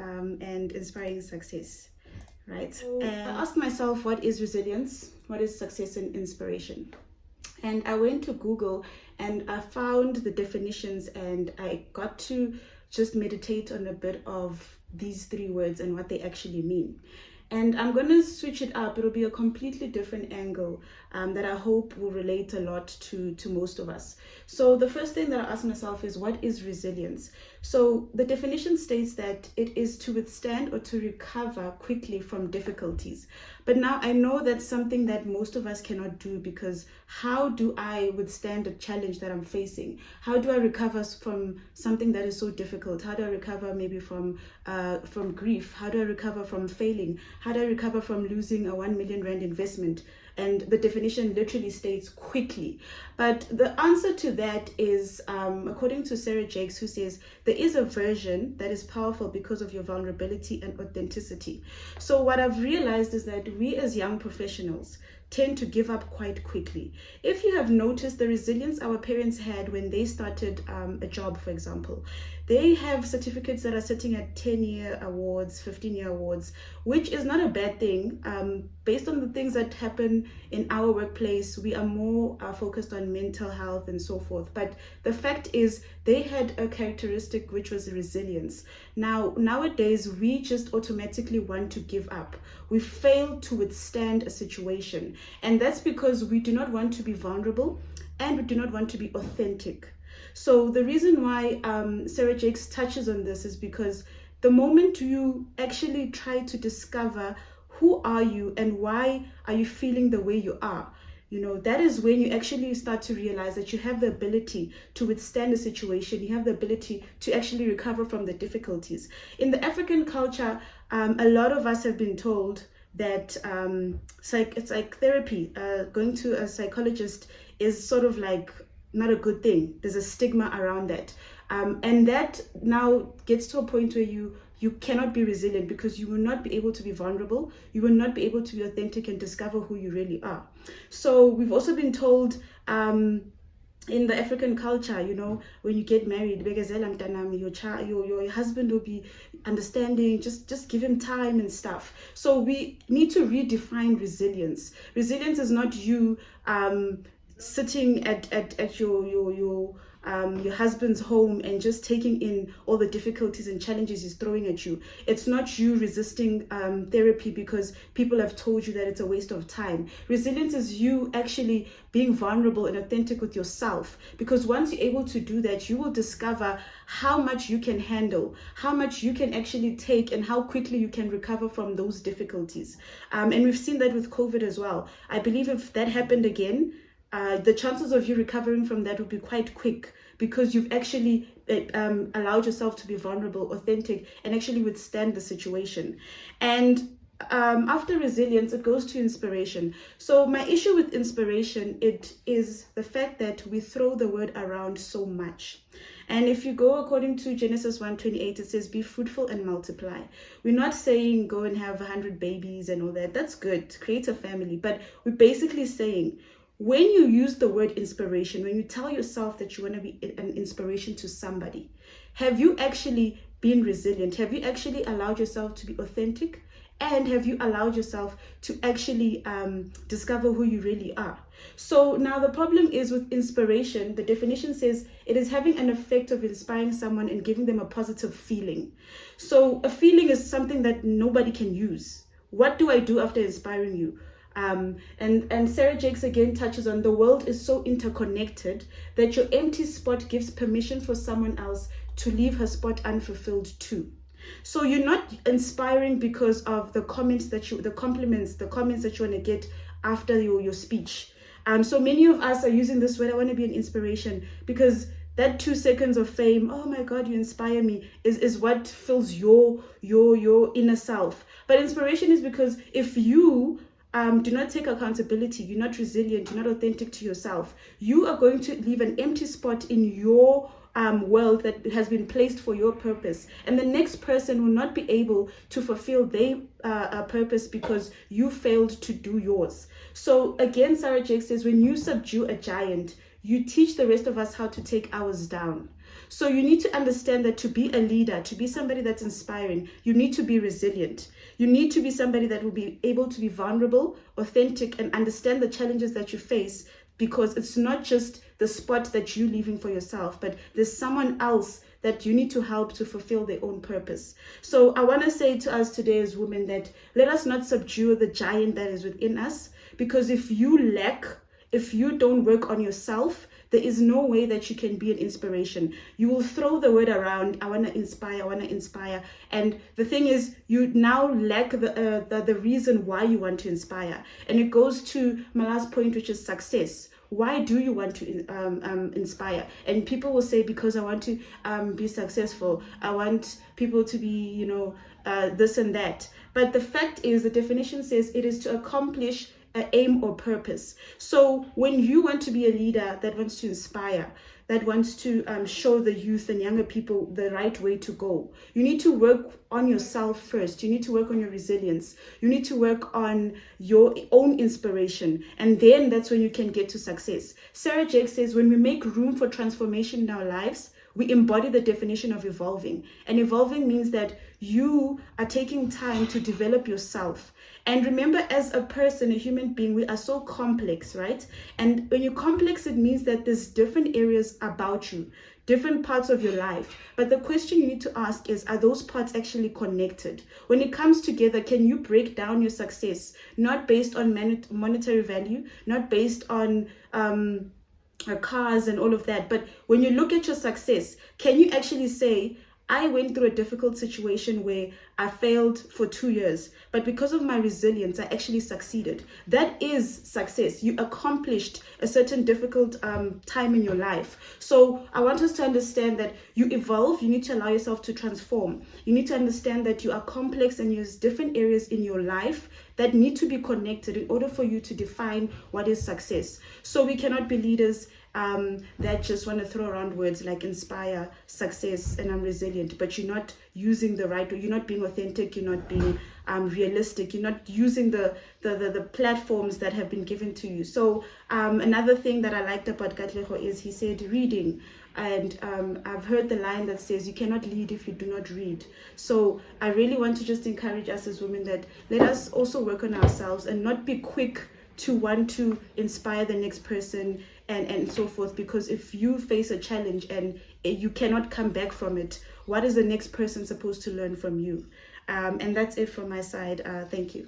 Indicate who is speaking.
Speaker 1: and inspiring success, right? And I asked myself, what is resilience? What is success and inspiration? And I went to Google and I found the definitions, and I got to just meditate on a bit of these three words and what they actually mean. And I'm going to switch it up. It'll be a completely different angle that I hope will relate a lot to most of us. So the first thing that I ask myself is, what is resilience? So the definition states that it is to withstand or to recover quickly from difficulties. But now I know that's something that most of us cannot do, because how do I withstand a challenge that I'm facing? How do I recover from something that is so difficult? How do I recover maybe from grief? How do I recover from failing? How do I recover from losing a 1 million rand investment? And the definition literally states quickly. But the answer to that is, according to Sarah Jakes, who says, there is a version that is powerful because of your vulnerability and authenticity. So what I've realized is that we as young professionals tend to give up quite quickly. If you have noticed the resilience our parents had when they started a job, for example, they have certificates that are sitting at 10-year awards, 15-year awards, which is not a bad thing. Based on the things that happen in our workplace, we are more focused on mental health and so forth. But the fact is, they had a characteristic which was resilience. Now, nowadays, we just automatically want to give up. We fail to withstand a situation. And that's because we do not want to be vulnerable and we do not want to be authentic. So the reason why Sarah Jakes touches on this is because the moment you actually try to discover who are you and why are you feeling the way you are, that is when you actually start to realize that you have the ability to withstand a situation. You have the ability to actually recover from the difficulties. In the African culture, a lot of us have been told that it's like therapy. Going to a psychologist is sort of like not a good thing. There's a stigma around that. And that now gets to a point where you cannot be resilient, because you will not be able to be vulnerable. You will not be able to be authentic and discover who you really are. So we've also been told in the African culture, when you get married, your husband will be understanding, just give him time and stuff. So we need to redefine resilience. Resilience is not you sitting at your husband's home and just taking in all the difficulties and challenges he's throwing at you. It's not you resisting therapy because people have told you that it's a waste of time. Resilience is you actually being vulnerable and authentic with yourself, because once you're able to do that, you will discover how much you can handle, how much you can actually take, and how quickly you can recover from those difficulties. And we've seen that with COVID as well. I believe if that happened again, the chances of you recovering from that would be quite quick, because you've actually allowed yourself to be vulnerable, authentic, and actually withstand the situation. And after resilience, it goes to inspiration. So my issue with inspiration, it is the fact that we throw the word around so much. And if you go according to Genesis 1:28, it says, be fruitful and multiply. We're not saying go and have 100 babies and all that. That's good, create a family. But we're basically saying, when you use the word inspiration, when you tell yourself that you want to be an inspiration to somebody, have you actually been resilient? Have you actually allowed yourself to be authentic? And have you allowed yourself to actually discover who you really are? So now the problem is with inspiration, the definition says it is having an effect of inspiring someone and giving them a positive feeling. So a feeling is something that nobody can use. What do I do after inspiring you? And Sarah Jakes again touches on, the world is so interconnected that your empty spot gives permission for someone else to leave her spot unfulfilled too. So you're not inspiring because of the comments the comments that you want to get after your speech. So many of us are using this word, I want to be an inspiration, because that 2 seconds of fame, oh my God, you inspire me, is what fills your inner self. But inspiration is because if you do not take accountability, you're not resilient, you're not authentic to yourself, you are going to leave an empty spot in your world that has been placed for your purpose, and the next person will not be able to fulfill their purpose because you failed to do yours. So again, Sarah Jakes says, when you subdue a giant, you teach the rest of us how to take ours down. So you need to understand that to be a leader, to be somebody that's inspiring, you need to be resilient. You need to be somebody that will be able to be vulnerable, authentic, and understand the challenges that you face, because it's not just the spot that you're leaving for yourself, but there's someone else that you need to help to fulfill their own purpose. So I want to say to us today as women that let us not subdue the giant that is within us, because if you lack, if you don't work on yourself, there is no way that you can be an inspiration. You will throw the word around, I want to inspire, I want to inspire. And the thing is, you now lack the reason why you want to inspire. And it goes to my last point, which is success. Why do you want to inspire? And people will say, because I want to be successful. I want people to be, this and that. But the fact is, the definition says it is to accomplish an aim or purpose. So when you want to be a leader that wants to inspire, that wants to show the youth and younger people the right way to go, you need to work on yourself first. You need to work on your resilience. You need to work on your own inspiration. And then that's when you can get to success. Sarah Jakes says, when we make room for transformation in our lives, we embody the definition of evolving. And evolving means that you are taking time to develop yourself. And remember, as a person, a human being, we are so complex, right? And when you're complex, it means that there's different areas about you, different parts of your life. But the question you need to ask is, are those parts actually connected? When it comes together, can you break down your success, not based on monetary value, not based on cars and all of that, but when you look at your success, can you actually say, I went through a difficult situation where I failed for 2 years, but because of my resilience, I actually succeeded. That is success. You accomplished a certain difficult time in your life. So I want us to understand that you evolve. You need to allow yourself to transform. You need to understand that you are complex and there's different areas in your life that need to be connected in order for you to define what is success. So we cannot be leaders that just want to throw around words like inspire, success, and I'm resilient, but you're not using the right way. You're not being authentic. You're not being realistic. You're not using the platforms that have been given to you. So another thing that I liked about Katlego is he said reading. And I've heard the line that says you cannot lead if you do not read. So I really want to just encourage us as women that let us also work on ourselves and not be quick to want to inspire the next person and so forth, because if you face a challenge and you cannot come back from it, what is the next person supposed to learn from you? And that's it from my side. Thank you.